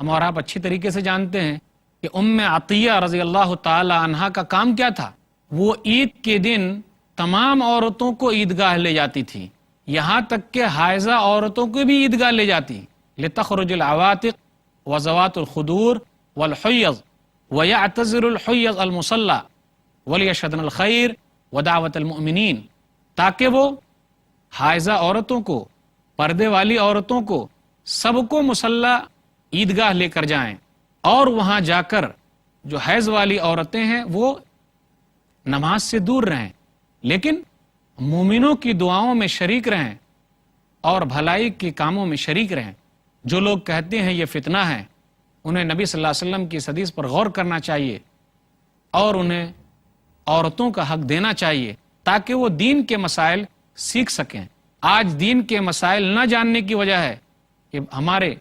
ہم اور آپ اچھی طریقے سے جانتے ہیں کہ ام عطیہ رضی اللہ تعالی عنہا کا کام کیا تھا؟ وہ عید کے دن تمام عورتوں کو عیدگاہ لے جاتی تھی، یہاں تک کہ حائضہ عورتوں کو بھی عیدگاہ لے جاتی۔ لتخرج العواتق وذوات الخدور والحیض ویعتذر الحیض المصلی ولیشهدن الخیر ودعوت المؤمنین، تاکہ وہ حائضہ عورتوں کو، پردے والی عورتوں کو، سب کو مصلی عیدگاہ لے کر جائیں، اور وہاں جا کر جو حیض والی عورتیں ہیں وہ نماز سے دور رہیں، لیکن مومنوں کی دعاؤں میں شریک رہیں اور بھلائی کے کاموں میں شریک رہیں۔ جو لوگ کہتے ہیں یہ فتنہ ہے، انہیں نبی صلی اللہ علیہ وسلم کی اس حدیث پر غور کرنا چاہیے اور انہیں عورتوں کا حق دینا چاہیے تاکہ وہ دین کے مسائل سیکھ سکیں۔ آج دین کے مسائل نہ جاننے کی وجہ ہے کہ ہمارے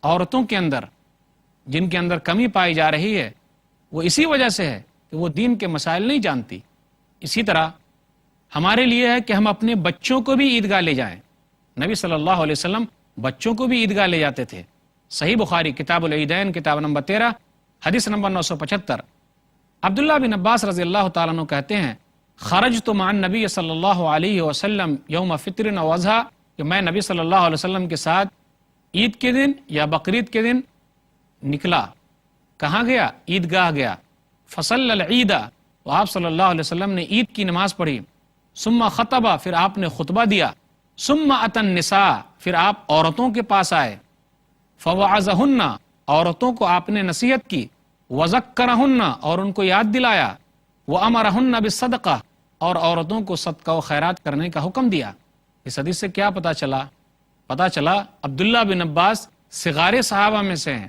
عورتوں کے اندر جن کے اندر کمی پائی جا رہی ہے وہ اسی وجہ سے ہے کہ وہ دین کے مسائل نہیں جانتی۔ اسی طرح ہمارے لیے ہے کہ ہم اپنے بچوں کو بھی عیدگاہ لے جائیں۔ نبی صلی اللہ علیہ وسلم بچوں کو بھی عیدگاہ لے جاتے تھے۔ صحیح بخاری کتاب العیدین کتاب نمبر 13 حدیث نمبر 975۔ عبداللہ بن عباس رضی اللہ تعالیٰ عنہ کہتے ہیں خرجت مع النبی صلی اللہ علیہ وسلم یوم فطر و اضحیٰ، کہ میں نبی صلی اللہ علیہ وسلم کے ساتھ عید کے دن یا بقرعید کے دن نکلا۔ کہاں گیا؟ عیدگاہ گیا۔ فصلی العید، تو آپ صلی اللہ علیہ وسلم نے عید کی نماز پڑھی۔ ثم خطبہ، پھر آپ نے خطبہ دیا۔ ثم اتى النساء، پھر آپ عورتوں کے پاس آئے۔ فوعظہن، عورتوں کو آپ نے نصیحت کی۔ وذکرہن، اور ان کو یاد دلایا۔ وامرہن بالصدقہ، اور عورتوں کو صدقہ و خیرات کرنے کا حکم دیا۔ اس حدیث سے کیا پتہ چلا؟ پتہ چلا عبداللہ بن عباس صغار صحابہ میں سے ہیں،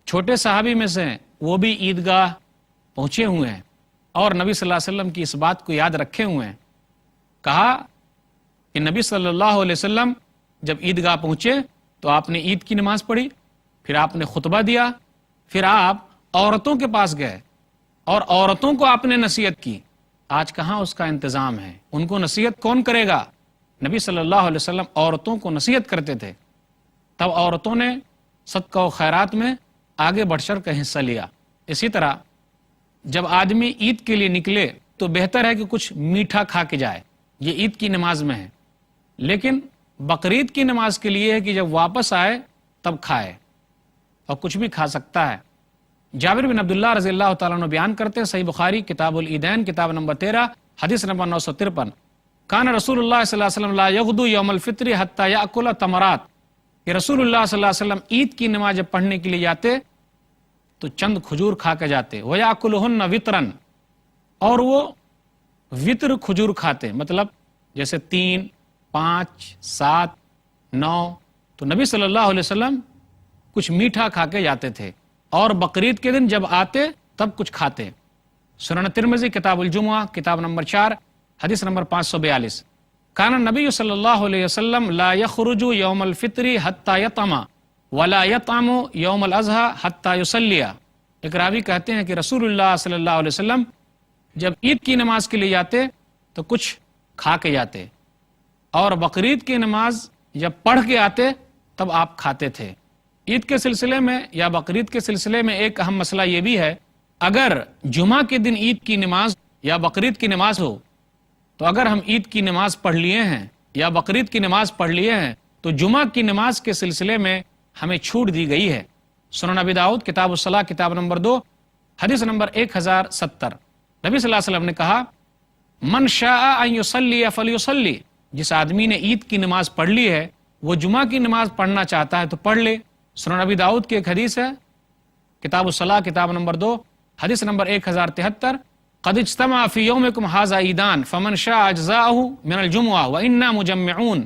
چھوٹے صحابی میں سے ہیں، وہ بھی عیدگاہ پہنچے ہوئے ہیں اور نبی صلی اللہ علیہ وسلم کی اس بات کو یاد رکھے ہوئے ہیں۔ کہا کہ نبی صلی اللہ علیہ وسلم جب عیدگاہ پہنچے تو آپ نے عید کی نماز پڑھی، پھر آپ نے خطبہ دیا، پھر آپ عورتوں کے پاس گئے اور عورتوں کو آپ نے نصیحت کی۔ آج کہاں اس کا انتظام ہے؟ ان کو نصیحت کون کرے گا؟ نبی صلی اللہ علیہ وسلم عورتوں کو نصیحت کرتے تھے، تب عورتوں نے صدقہ و خیرات میں آگے بڑھ چڑھ کر حصہ لیا۔ اسی طرح جب آدمی عید کے لیے نکلے تو بہتر ہے کہ کچھ میٹھا کھا کے جائے، یہ عید کی نماز میں ہے، لیکن بقرعید کی نماز کے لیے ہے کہ جب واپس آئے تب کھائے، اور کچھ بھی کھا سکتا ہے۔ جابر بن عبداللہ رضی اللہ تعالیٰ عنہ بیان کرتے ہیں، صحیح بخاری کتاب العیدین کتاب نمبر 13 حدیث نمبر 953، کان رسول اللہ صلی اللہ علیہ وسلم لا یغدو یوم الفطر حتی یأکل تمرات، کہ رسول اللہ صلی اللہ علیہ وسلم عید کی نماز جب پڑھنے کے لیے جاتے تو چند کھجور کھا کے جاتے۔ وَيَأْكُلُهُنَّ وِطْرًا، اور وہ وطر کھجور کھاتے، مطلب جیسے 3، 5، 7، 9، تو نبی صلی اللہ علیہ وسلم کچھ میٹھا کھا کے جاتے تھے، اور بقرعید کے دن جب آتے تب کچھ کھاتے۔ سنن ترمذی کتاب الجمعہ کتاب نمبر 4 حدیث نمبر 542، کان النبی صلی اللہ علیہ وسلم لا یخرج یوم الفطر حتی یطعم ولا یطعم یوم الاضحیٰ حتی یصلی۔ ایک راوی کہتے ہیں کہ رسول اللہ صلی اللہ علیہ وسلم جب عید کی نماز کے لیے جاتے تو کچھ کھا کے جاتے، اور بقرعید کی نماز جب پڑھ کے آتے تب آپ کھاتے تھے۔ عید کے سلسلے میں یا بقرعید کے سلسلے میں ایک اہم مسئلہ یہ بھی ہے، اگر جمعہ کے دن عید کی نماز یا بقرعید کی نماز ہو تو اگر ہم عید کی نماز پڑھ لیے ہیں یا بقرعید کی نماز پڑھ لیے ہیں تو جمعہ کی نماز کے سلسلے میں ہمیں چھوٹ دی گئی ہے۔ سنن ابی داؤد کتاب الصلاۃ کتاب نمبر 2 حدیث نمبر 1070، نبی صلی اللہ علیہ وسلم نے کہا من شاء ان یصلی فلیصلی، جس آدمی نے عید کی نماز پڑھ لی ہے وہ جمعہ کی نماز پڑھنا چاہتا ہے تو پڑھ لے۔ سنن ابی داؤد کی ایک حدیث ہے کتاب الصلاۃ کتاب نمبر 2 حدیث نمبر 1073، قد اجتمع فی یومکم ھذا عیدان فمن شاء اجزاءہ من الجمعہ وانا مجمعون،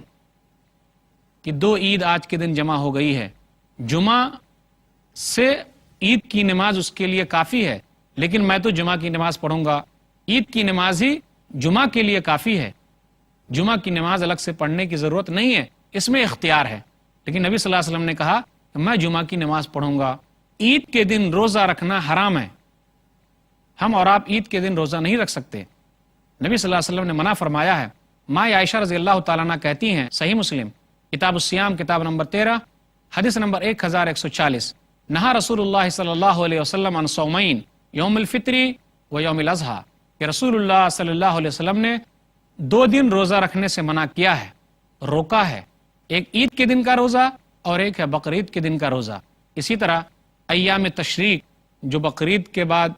کہ 2 عید آج کے دن جمع ہو گئی ہے، جمعہ سے عید کی نماز اس کے لیے کافی ہے، لیکن میں تو جمعہ کی نماز پڑھوں گا۔ عید کی نماز ہی جمعہ کے لیے کافی ہے، جمعہ کی نماز الگ سے پڑھنے کی ضرورت نہیں ہے، اس میں اختیار ہے۔ لیکن نبی صلی اللہ علیہ وسلم نے کہا کہ میں جمعہ کی نماز پڑھوں گا۔ عید کے دن روزہ رکھنا حرام ہے، ہم اور آپ عید کے دن روزہ نہیں رکھ سکتے، نبی صلی اللہ علیہ وسلم نے منع فرمایا ہے۔ ماں عائشہ رضی اللہ تعالیٰ عنہ کہتی ہیں، صحیح مسلم کتاب الصیام کتاب نمبر 13 حدیث نمبر 1140، نہا رسول اللہ صلی اللہ علیہ وسلم عن صومین یوم الفطر و یوم الاضحیٰ، کہ رسول اللہ صلی اللہ علیہ وسلم نے 2 دن روزہ رکھنے سے منع کیا ہے، روکا ہے، ایک عید کے دن کا روزہ اور ایک ہے بقرعید کے دن کا روزہ۔ اسی طرح ایام تشریق جو بقرعید کے بعد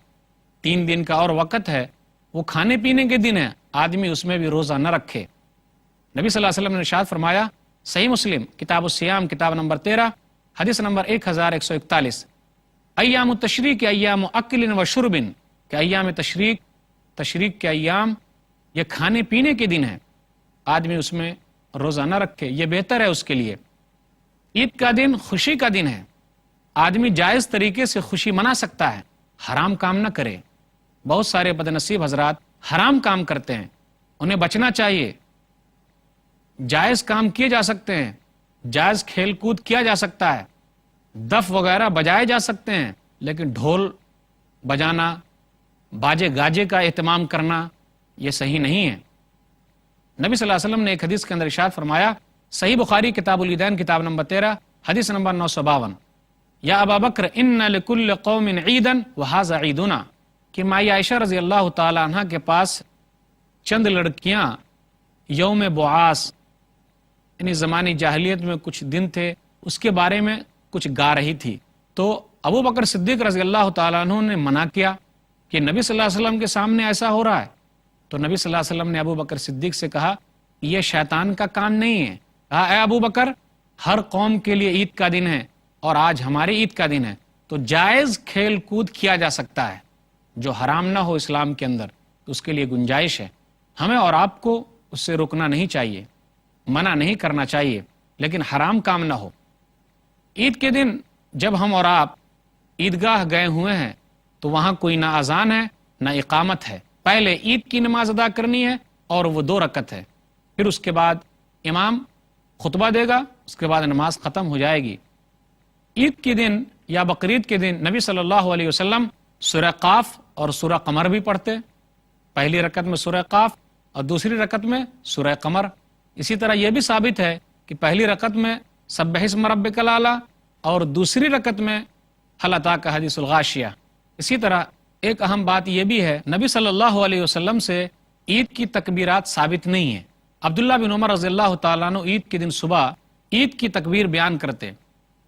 3 دن کا اور وقت ہے، وہ کھانے پینے کے دن ہے، آدمی اس میں بھی روزہ نہ رکھے۔ نبی صلی اللہ علیہ وسلم نے ارشاد فرمایا، صحیح مسلم کتاب الصیام کتاب نمبر 13 حدیث نمبر 1141، ایام التشریق ایام اکل و شرب، کہ ایام تشریق کے ایام یہ کھانے پینے کے دن ہیں، آدمی اس میں روزہ نہ رکھے، یہ بہتر ہے اس کے لیے۔ عید کا دن خوشی کا دن ہے، آدمی جائز طریقے سے خوشی منا سکتا ہے، حرام کام نہ کرے۔ بہت سارے بدنصیب حضرات حرام کام کرتے ہیں، انہیں بچنا چاہیے۔ جائز کام کیے جا سکتے ہیں، جائز کھیل کود کیا جا سکتا ہے، دف وغیرہ بجائے جا سکتے ہیں، لیکن ڈھول بجانا، باجے گاجے کا اہتمام کرنا یہ صحیح نہیں ہے۔ نبی صلی اللہ علیہ وسلم نے ایک حدیث کے اندر ارشاد فرمایا، صحیح بخاری کتاب العیدین کتاب نمبر 13 حدیث نمبر 952، یا ابا بکر ان لکل قوم عیدا وہذا عیدنا، کہ مائی عائشہ رضی اللہ تعالی عنہ کے پاس چند لڑکیاں یوم بعاث، یعنی زمانی جاہلیت میں کچھ دن تھے، اس کے بارے میں کچھ گا رہی تھی، تو ابو بکر صدیق رضی اللہ تعالیٰ عنہ نے منع کیا کہ نبی صلی اللہ علیہ وسلم کے سامنے ایسا ہو رہا ہے۔ تو نبی صلی اللہ علیہ وسلم نے ابو بکر صدیق سے کہا، یہ شیطان کا کام نہیں ہے۔ کہا، اے ابو بکر، ہر قوم کے لیے عید کا دن ہے اور آج ہماری عید کا دن ہے، تو جائز کھیل کود کیا جا سکتا ہے، جو حرام نہ ہو اسلام کے اندر، تو اس کے لیے گنجائش ہے۔ ہمیں اور آپ کو اس سے رکنا نہیں چاہیے، منع نہیں کرنا چاہیے، لیکن حرام کام نہ ہو۔ عید کے دن جب ہم اور آپ عیدگاہ گئے ہوئے ہیں تو وہاں کوئی نہ اذان ہے نہ اقامت ہے، پہلے عید کی نماز ادا کرنی ہے اور وہ 2 رکعت ہے، پھر اس کے بعد امام خطبہ دے گا، اس کے بعد نماز ختم ہو جائے گی۔ عید کے دن یا بقرعید کے دن نبی صلی اللہ علیہ وسلم سورہ قاف اور سورہ قمر بھی پڑھتے، پہلی رکعت میں سورہ قاف اور دوسری رکعت میں سورہ قمر۔ اسی طرح یہ بھی ثابت ہے کہ پہلی رکعت میں سبح اسم ربک الاعلی اور دوسری رکعت میں هل اتاک حدیث الغاشیہ۔ اسی طرح ایک اہم بات یہ بھی ہے، نبی صلی اللہ علیہ وسلم سے عید کی تکبیرات ثابت نہیں ہیں۔ عبداللہ بن عمر رضی اللہ تعالیٰ عنہ عید کے دن صبح عید کی تکبیر بیان کرتے،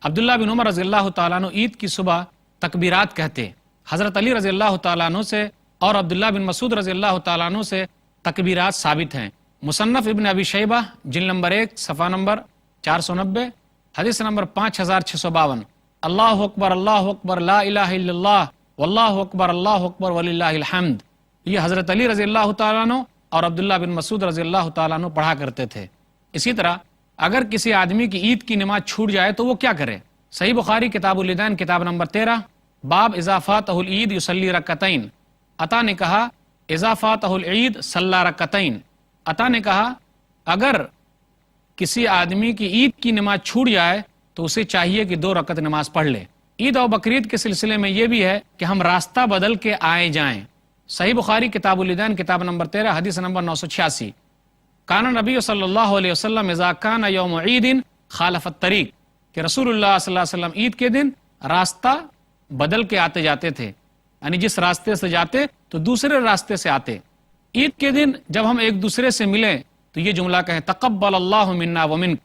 عبداللہ بن عمر رضی اللہ تعالیٰ عنہ عید کی صبح تکبیرات کہتے، حضرت علی رضی اللہ تعالیٰ عنہ سے اور عبداللہ بن مسعود رضی اللہ تعالیٰ عنہ سے تکبیرات ثابت ہیں۔ مصنف ابن ابی شیبہ جلد نمبر 1 صفحہ نمبر 490 حدیث نمبر 5652، اللہ اکبر لا الہ الا اللہ واللہ اکبر وللہ الحمد، یہ حضرت علی رضی اللہ تعالیٰ عنہ اور عبداللہ بن مسعود رضی اللہ تعالیٰ عنہ پڑھا کرتے تھے۔ اسی طرح اگر کسی آدمی کی عید کی نماز چھوٹ جائے تو وہ کیا کرے؟ صحیح بخاری کتاب العیدین کتاب نمبر 13 باب اذا فاتہ العید یصلی رکعتین، عطا نے کہا اذا فاتہ العید صلی رکعتین، عطا نے کہا اگر کسی آدمی کی عید کی نماز چھوٹ جائے تو اسے چاہیے کہ 2 رکعت نماز پڑھ لے۔ عید اور بقرعید کے سلسلے میں یہ بھی ہے کہ ہم راستہ بدل کے آئے جائیں۔ صحیح بخاری کتاب العیدین کتاب نمبر 13 حدیث نمبر 986، کان نبی صلی اللہ علیہ وسلم اذا کان یوم عید خالف الطریق، کہ رسول اللہ صلی اللہ علیہ وسلم عید کے دن راستہ بدل کے آتے جاتے تھے، یعنی جس راستے سے جاتے تو دوسرے راستے سے آتے۔ عید کے دن جب ہم ایک دوسرے سے ملیں تو یہ جملہ کہیں تقبل اللہ منا ومنک،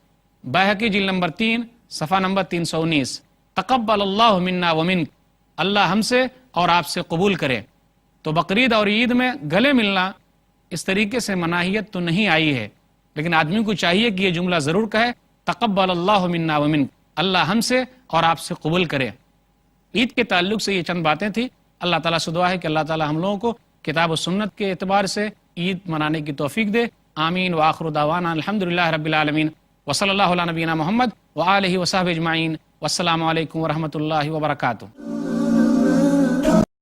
بیہقی جلد نمبر 3 صفحہ نمبر 319، تقبل اللہ منا ومنک، اللہ ہم سے اور آپ سے قبول کرے۔ تو بقرعید اور عید میں گلے ملنا اس طریقے سے مناہیت تو نہیں آئی ہے، لیکن آدمی کو چاہیے کہ یہ جملہ ضرور کہے تقبل اللہ منا ومنک، اللہ ہم سے اور آپ سے قبول کرے۔ عید کے تعلق سے یہ چند باتیں تھیں۔ اللہ تعالیٰ سے دعا ہے کہ اللہ تعالیٰ ہم لوگوں کو کتاب و سنت کے اعتبار سے عید منانے کی توفیق دے۔ آمین وآخر دعوانا الحمدللہ رب العالمین وصلی اللہ علی نبینا محمد وآلہ وصحبہ اجمعین، والسلام علیکم ورحمۃ اللہ وبرکاتہ۔